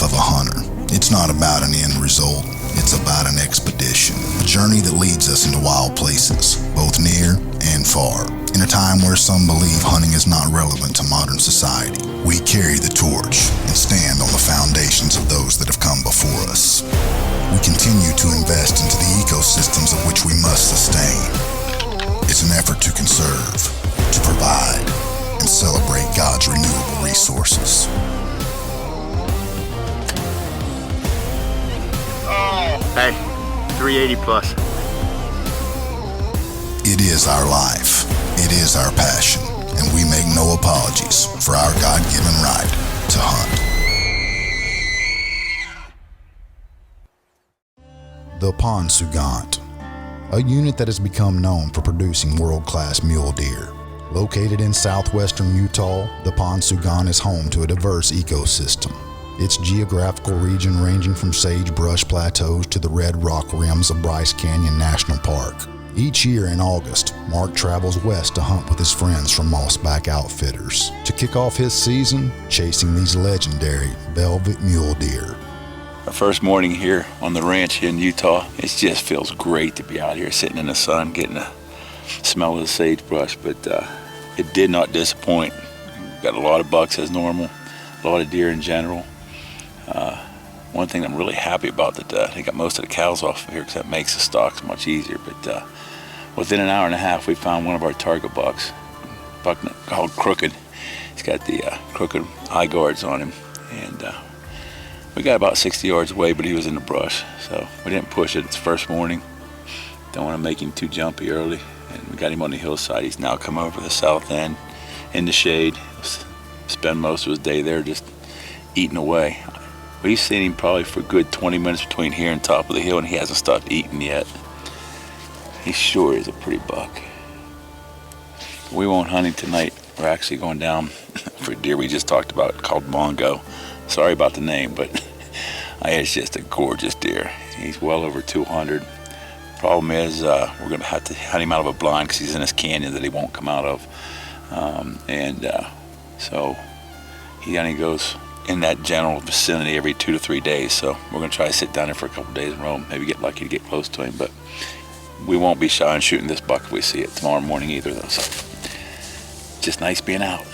life of a hunter. It's not about an end result, it's about an expedition, a journey that leads us into wild places, both near and far. In a time where some believe hunting is not relevant to modern society, we carry the torch and stand on the foundations of those that have come before us. We continue to invest into the ecosystems of which we must sustain. It's an effort to conserve, to provide, and celebrate God's renewable resources. Hey, 380 plus. It is our life. It is our passion. And we make no apologies for our God-given right to hunt. The Ponsugant, a unit that has become known for producing world-class mule deer. Located in southwestern Utah, the Ponsugant is home to a diverse ecosystem. Its geographical region ranging from sagebrush plateaus to the red rock rims of Bryce Canyon National Park. Each year in August, Mark travels west to hunt with his friends from Mossback Outfitters to kick off his season chasing these legendary velvet mule deer. Our first morning here on the ranch here in Utah, it just feels great to be out here sitting in the sun, getting the smell of the sagebrush, but it did not disappoint. We've got a lot of bucks as normal, a lot of deer in general. One thing I'm really happy about that they got most of the cows off of here because that makes the stalks much easier. But within an hour and a half, we found one of our target bucks, a buck called Crooked. He's got the crooked eye guards on him, and we got about 60 yards away, but he was in the brush, so we didn't push it. It's first morning. Don't want to make him too jumpy early, and we got him on the hillside. He's now come over the south end in the shade. Spend most of his day there just eating away. We've seen him probably for a good 20 minutes between here and top of the hill, and he hasn't stopped eating yet. He sure is a pretty buck. We won't hunt him tonight. We're actually going down for a deer we just talked about called Mongo. Sorry about the name, but it's just a gorgeous deer. He's well over 200. Problem is, we're going to have to hunt him out of a blind because he's in this canyon that he won't come out of. So he only goes in that general vicinity every 2 to 3 days. So we're going to try to sit down there for a couple days in a row, maybe get lucky to get close to him. But we won't be shy on shooting this buck if we see it tomorrow morning either, though. So just nice being out.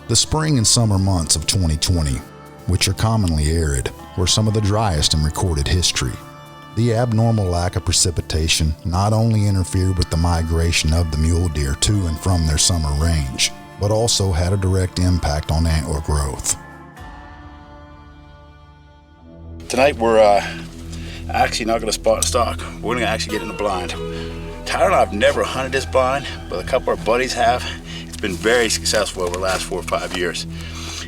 The spring and summer months of 2020, which are commonly arid, were some of the driest in recorded history. The abnormal lack of precipitation not only interfered with the migration of the mule deer to and from their summer range, but also had a direct impact on antler growth. Tonight we're actually not going to spot and stalk. We're going to actually get in the blind. Tyler and I have never hunted this blind, but a couple of our buddies have. It's been very successful over the last 4 or 5 years.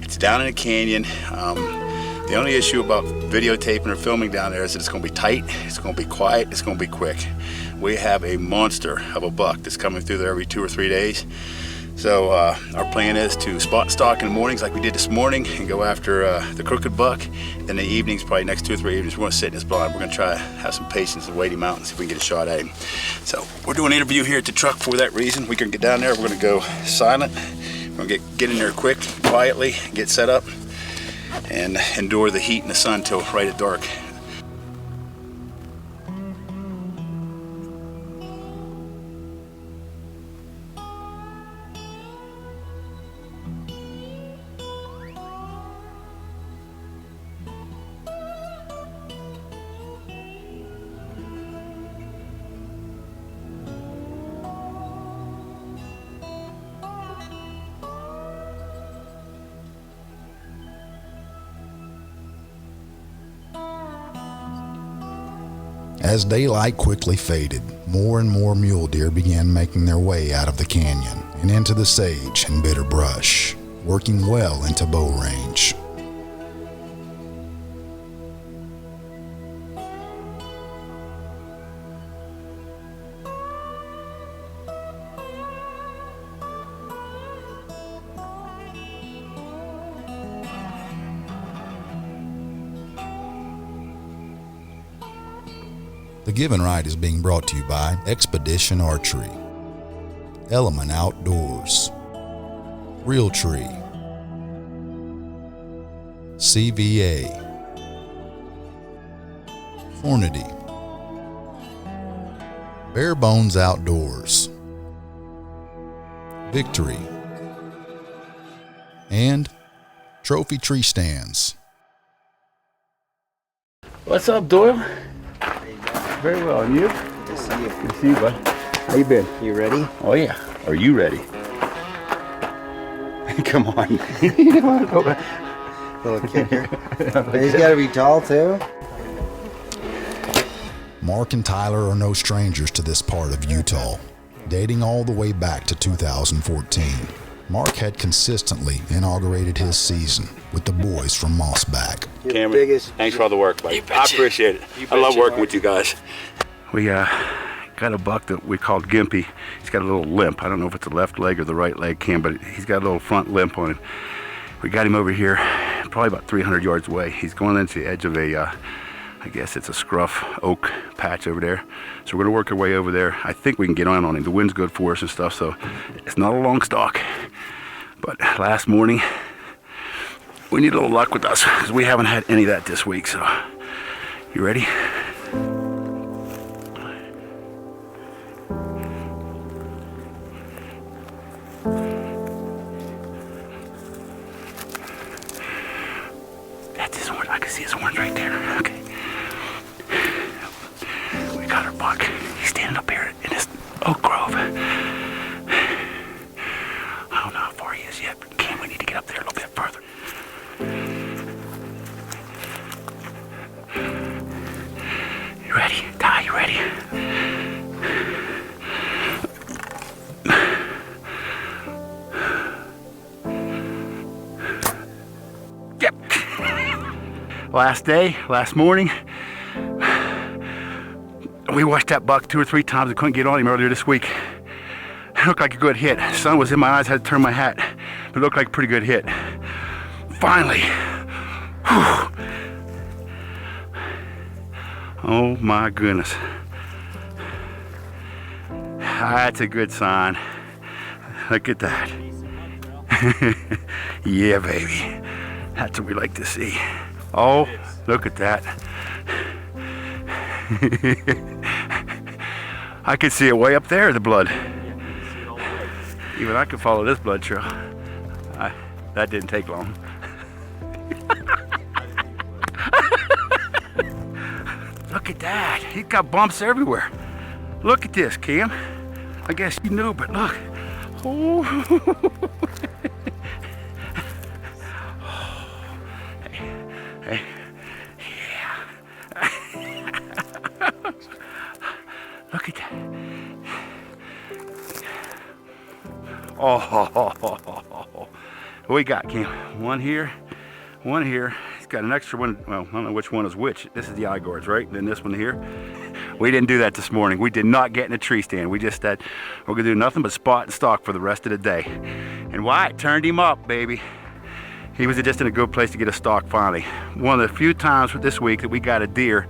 It's down in a canyon. The only issue about videotaping or filming down there is that it's going to be tight, it's going to be quiet, it's going to be quick. We have a monster of a buck that's coming through there every 2 or 3 days. So our plan is to spot and stalk in the mornings like we did this morning and go after the crooked buck. Then the evenings, probably next 2 or 3 evenings, we're going to sit in this blind. We're going to try to have some patience and wait him out and see if we can get a shot at him. So we're doing an interview here at the truck for that reason. We can get down there, we're going to go silent. We're going to get in there quick, quietly, get set up, and endure the heat and the sun till right at dark. As daylight quickly faded, more and more mule deer began making their way out of the canyon and into the sage and bitter brush, working well into bow range. The Given Right is being brought to you by Expedition Archery, Element Outdoors, Real Tree, CVA, Hornady, Bare Bones Outdoors, Victory, and Trophy Tree Stands. What's up, Doyle? Very well, and you? Good to see you. Good to see you, bud. How you been? You ready? Oh yeah. Are you ready? Come on. You want to go back? Little kicker. He's got to be tall too. Mark and Tyler are no strangers to this part of Utah. Dating all the way back to 2014, Mark had consistently inaugurated his season with the boys from Mossback. Cameron, thanks for all the work, buddy. I appreciate it. I love working with you guys. We got a buck that we called Gimpy. He's got a little limp. I don't know if it's the left leg or the right leg, Cam, but he's got a little front limp on him. We got him over here, probably about 300 yards away. He's going into the edge of a, I guess it's a scruff oak patch over there. So we're gonna work our way over there. I think we can get on him. The wind's good for us and stuff, so it's not a long stalk. But last morning, we need a little luck with us because we haven't had any of that this week, so. You ready? That's his horn. I can see his horns right there. Okay. We got our buck. He's standing up here in this oak grove. I don't know how far he is yet, but Cam, we need to get up there a little bit further. You ready? Ty, you ready? Yep. Last day, last morning, we watched that buck 2 or 3 times. I couldn't get on him earlier this week. It looked like a good hit. The sun was in my eyes, I had to turn my hat. But it looked like a pretty good hit. Finally. Whew. Oh my goodness. That's a good sign. Look at that. Yeah, baby. That's what we like to see. Oh, look at that. I can see it way up there, the blood. Even I can follow this blood trail. That didn't take long. Look at that. He's got bumps everywhere. Look at this, Cam. I guess you knew, but look. Oh. Hey. Yeah. Look at that. Oh. What we got, Cam? One here. He's got an extra one. Well, I don't know which one is which. This is the eye guards, right? Then this one here. We didn't do that this morning. We did not get in a tree stand. We just said we're gonna do nothing but spot and stalk for the rest of the day. And Wyatt turned him up, baby. He was just in a good place to get a stalk finally. One of the few times this week that we got a deer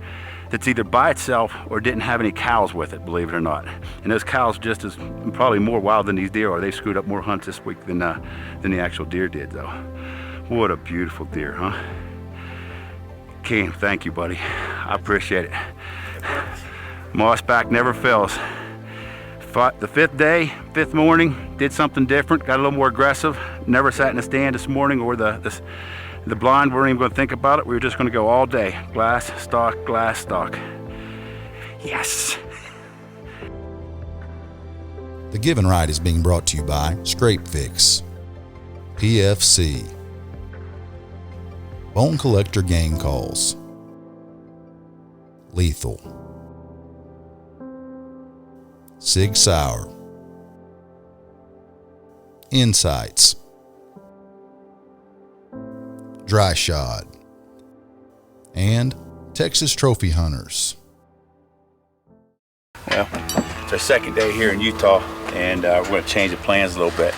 that's either by itself or didn't have any cows with it, believe it or not. And those cows just as probably more wild than these deer are. They screwed up more hunts this week than the actual deer did, though. What a beautiful deer, huh? Cam, thank you, buddy. I appreciate it. Mossback never fails. Fought the 5th day, 5th morning, did something different, got a little more aggressive. Never sat in the stand this morning or the blind. We weren't even going to think about it. We were just going to go all day. Glass, stalk, glass, stalk. Yes. The Give and Ride is being brought to you by Scrape Fix, PFC, Bone Collector Game Calls, Lethal, Sig Sauer, Insights, Dry Shod, and Texas Trophy Hunters. Well, it's our 2nd day here in Utah, and we're going to change the plans a little bit.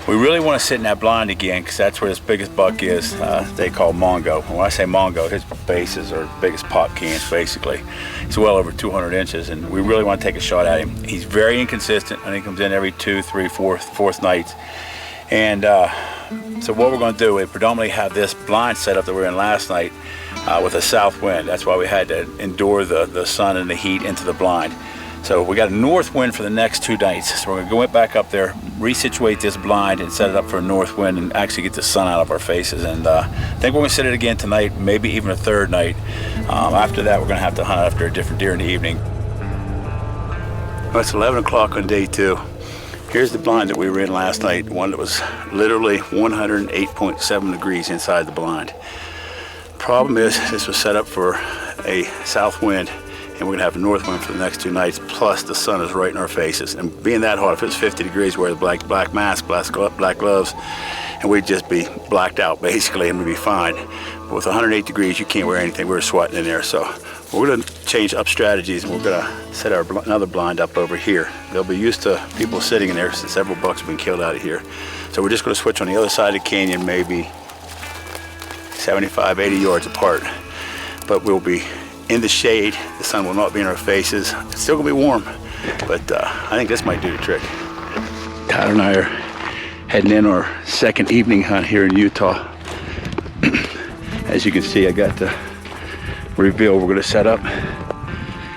We really want to sit in that blind again because that's where this biggest buck is. They call Mongo. And when I say Mongo, his bases are biggest pop cans, basically. He's well over 200 inches, and we really want to take a shot at him. He's very inconsistent. I think he comes in every 2, 3, 4th nights. And So what we're going to do is predominantly have this blind setup that we were in last night with a south wind. That's why we had to endure the sun and the heat into the blind. So we got a north wind for the next 2 nights. So we're going to go back up there, resituate this blind and set it up for a north wind and actually get the sun out of our faces. And I think we're going to set it again tonight, maybe even a third night. After that, we're going to have to hunt after a different deer in the evening. Well, it's 11 o'clock on day 2. Here's the blind that we were in last night, one that was literally 108.7 degrees inside the blind. Problem is, this was set up for a south wind, and we're gonna have a north wind for the next 2 nights, plus the sun is right in our faces. And being that hot, if it was 50 degrees, wear the black mask, black gloves, and we'd just be blacked out basically, and we'd be fine. But with 108 degrees, you can't wear anything. We were sweating in there, so we're gonna change up strategies, and we're gonna set another blind up over here. They'll be used to people sitting in there since several bucks have been killed out of here. So we're just gonna switch on the other side of the canyon, maybe 75, 80 yards apart. But we'll be in the shade. The sun will not be in our faces. It's still gonna be warm, but I think this might do the trick. Tyler and I are heading in our second evening hunt here in Utah. As you can see, I got the reveal we're gonna set up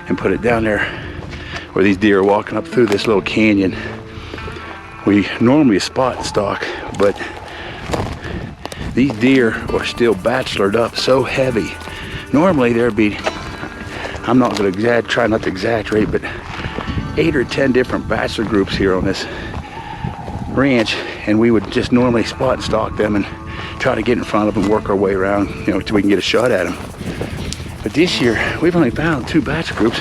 and put it down there where these deer are walking up through this little canyon. We normally spot and stalk, but these deer are still bachelored up so heavy. Normally there'd be, I'm not gonna try not to exaggerate, but 8 or 10 different bachelor groups here on this ranch, and we would just normally spot and stalk them and try to get in front of them, work our way around, you know, till we can get a shot at them. But this year, we've only found 2 bachelor groups,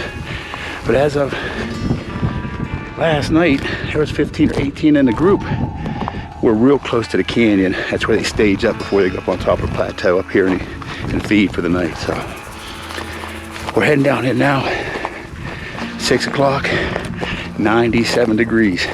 but as of last night, there was 15 or 18 in the group. We're real close to the canyon. That's where they stage up before they go up on top of the plateau up here and feed for the night. So we're heading down in now, 6 o'clock, 97 degrees.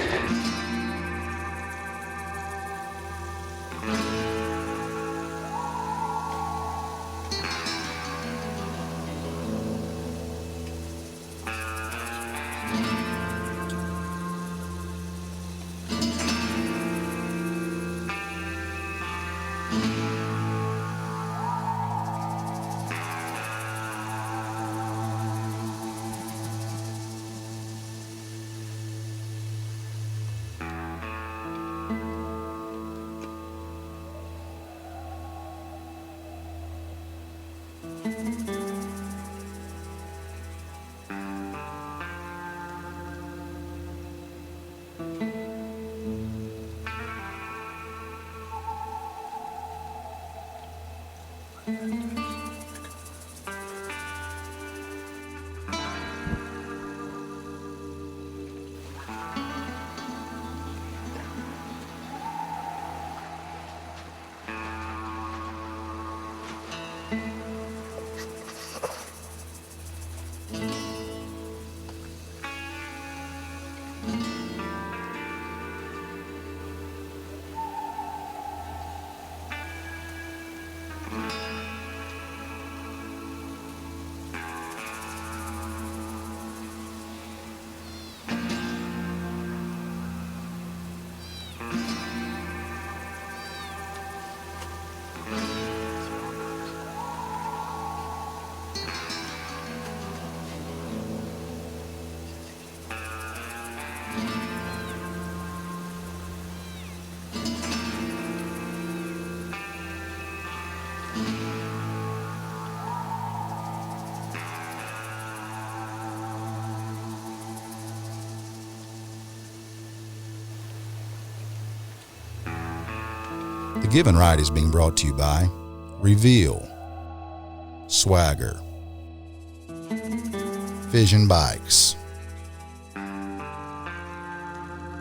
The Given Right is being brought to you by Reveal, Swagger, Vision Bikes,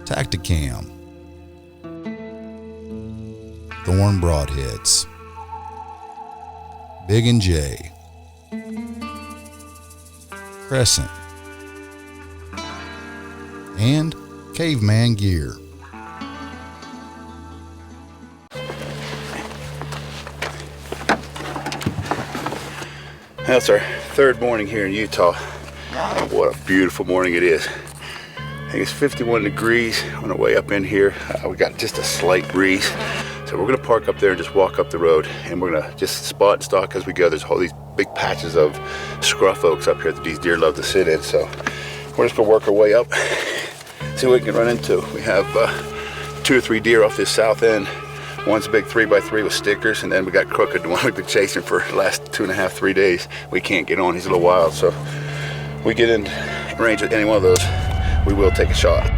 Tacticam, Thorn Broadheads, Big and J, Crescent, and Caveman Gear. That's our third morning here in Utah. What a beautiful morning it is. I think it's 51 degrees on the way up in here. We got just a slight breeze. So we're gonna park up there and just walk up the road, and we're gonna just spot and stalk as we go. There's all these big patches of scruff oaks up here that these deer love to sit in. So we're just gonna work our way up, see what we can run into. We have 2 or 3 deer off this south end. One's a big 3x3 with stickers, and then we got Crooked, the one we've been chasing for the last 2.5, 3 days. We can't get on, he's a little wild, so we get in range with any one of those, we will take a shot.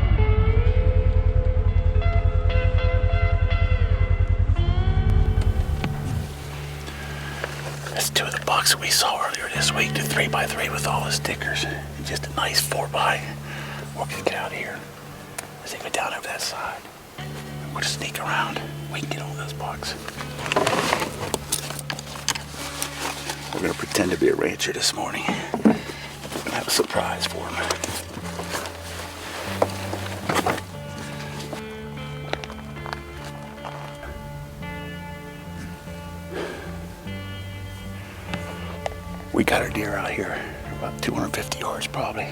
That's 2 of the bucks we saw earlier this week, the 3x3 with all the stickers, and just a nice 4x. We're gonna get out of here. Let's take it down over that side. We'll just sneak around. We can get on those bucks. We're gonna pretend to be a rancher this morning. We're gonna have a surprise for him. We got our deer out here, about 250 yards probably.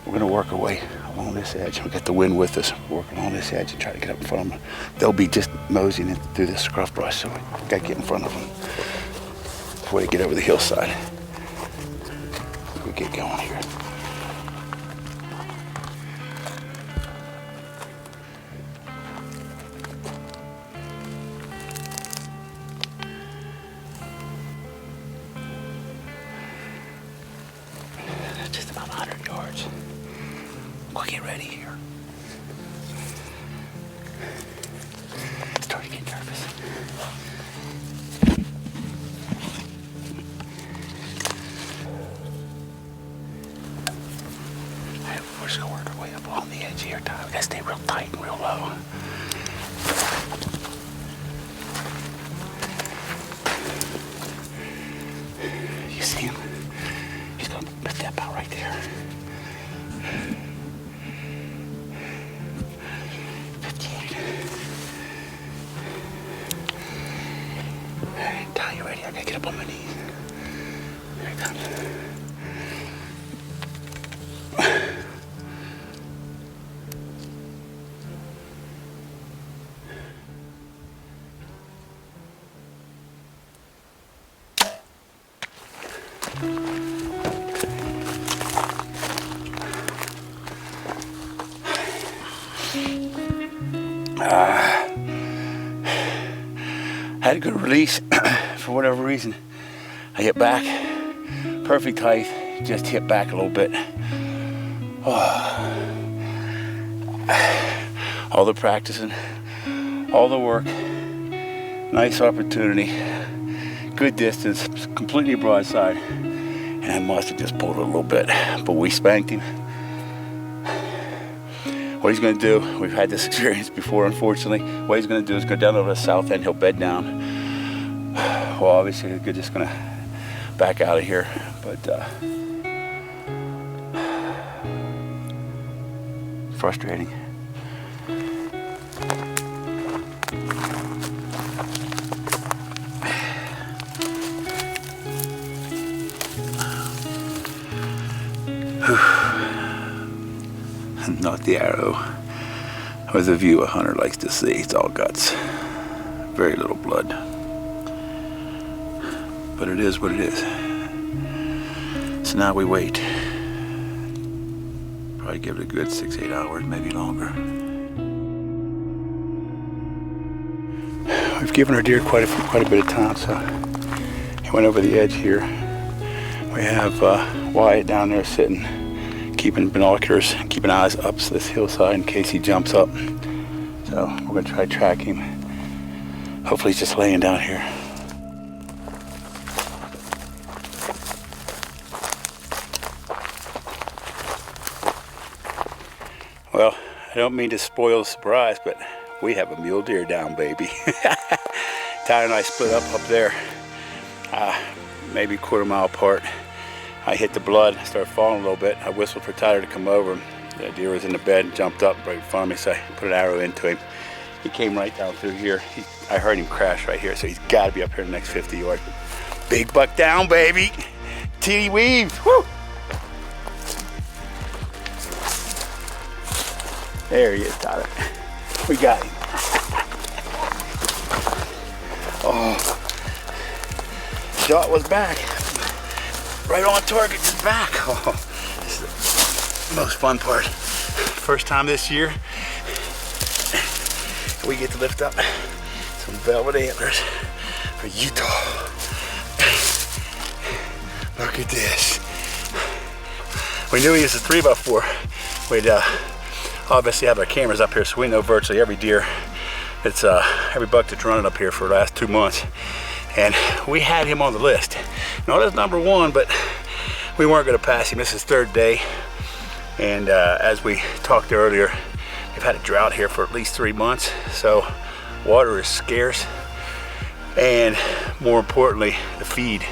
We're gonna work our way along this edge. We got the wind with us. We're working along this edge and try to get up in front of them. They'll be just moseying through this scruff brush, so we gotta get in front of them before they get over the hillside. We get going here. Just about 100 yards. We'll get ready here. Starting to get nervous. We're just gonna work our way up along the edge here, Ty. We gotta stay real tight and real low. You see him? He's gonna step out right there. 58. All right, Ty, you ready? I gotta get up on my knees. Here it comes. Had a good release. For whatever reason, I hit back, perfect height, just hit back a little bit. All the practicing, all the work, nice opportunity, good distance, completely broadside, and I must have just pulled it a little bit, but we spanked him. What he's going to do, we've had this experience before, unfortunately. What he's going to do is go down over the south end, he'll bed down. Well, obviously, we're just going to back out of here, but frustrating. Not the arrow or the view a hunter likes to see. It's all guts, very little blood, but it is what it is. So now we wait, probably give it a good 6-8 hours, maybe longer. We've given our deer quite a bit of time, so he went over the edge here. We have Wyatt down there sitting, keeping binoculars, keeping eyes up to this hillside in case he jumps up. So we're gonna try to track him. Hopefully he's just laying down here. Well, I don't mean to spoil the surprise, but we have a mule deer down, baby. Tyler and I split up there, maybe a quarter mile apart. I hit the blood, started falling a little bit. I whistled for Tyler to come over. The deer was in the bed and jumped up right in front of me, so I put an arrow into him. He came right down through here. I heard him crash right here, so he's got to be up here in the next 50 yards. Big buck down, baby. TD weaved. Woo! There he is, Tyler. We got him. Oh, shot was back. Right on target, just back. Oh, this is the most fun part. First time this year, we get to lift up some velvet antlers for Utah. Look at this. We knew he was a 3x4. We'd obviously have our cameras up here, so we know virtually every deer that's every buck that's running up here for the last 2 months. And we had him on the list. Not as number one, but we weren't going to pass him. This is 3rd day. And as we talked earlier, we've had a drought here for at least 3 months. So water is scarce. And more importantly, the feed,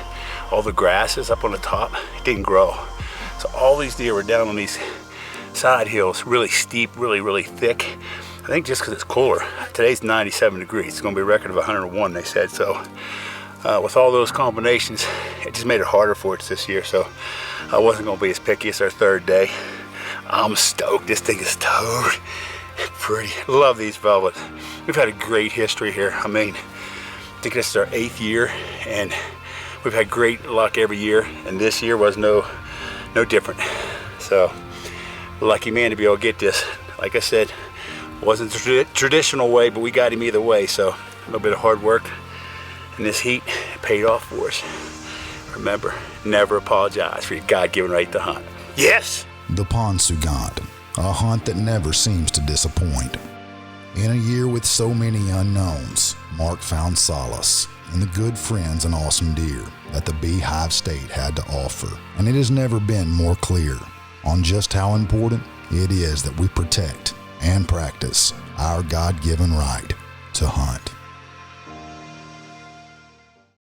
all the grasses up on the top, it didn't grow. So all these deer were down on these side hills, really steep, really thick. I think just because it's cooler. Today's 97 degrees. It's going to be a record of 101, they said. So with all those combinations, it just made it harder for us this year. So I wasn't going to be as picky. It's our 3rd day. I'm stoked. This thing is toad pretty. Love these velvets. We've had a great history here. I mean, I think this is our 8th year, and we've had great luck every year, and this year was no different. So lucky man to be able to get this. Like I said, wasn't the traditional way, but we got him either way. So a little bit of hard work in this heat paid off for us. Remember, never apologize for your God-given right to hunt. Yes! The Ponsugant, a hunt that never seems to disappoint. In a year with so many unknowns, Mark found solace in the good friends and awesome deer that the Beehive State had to offer. And it has never been more clear on just how important it is that we protect and practice our God-given right to hunt.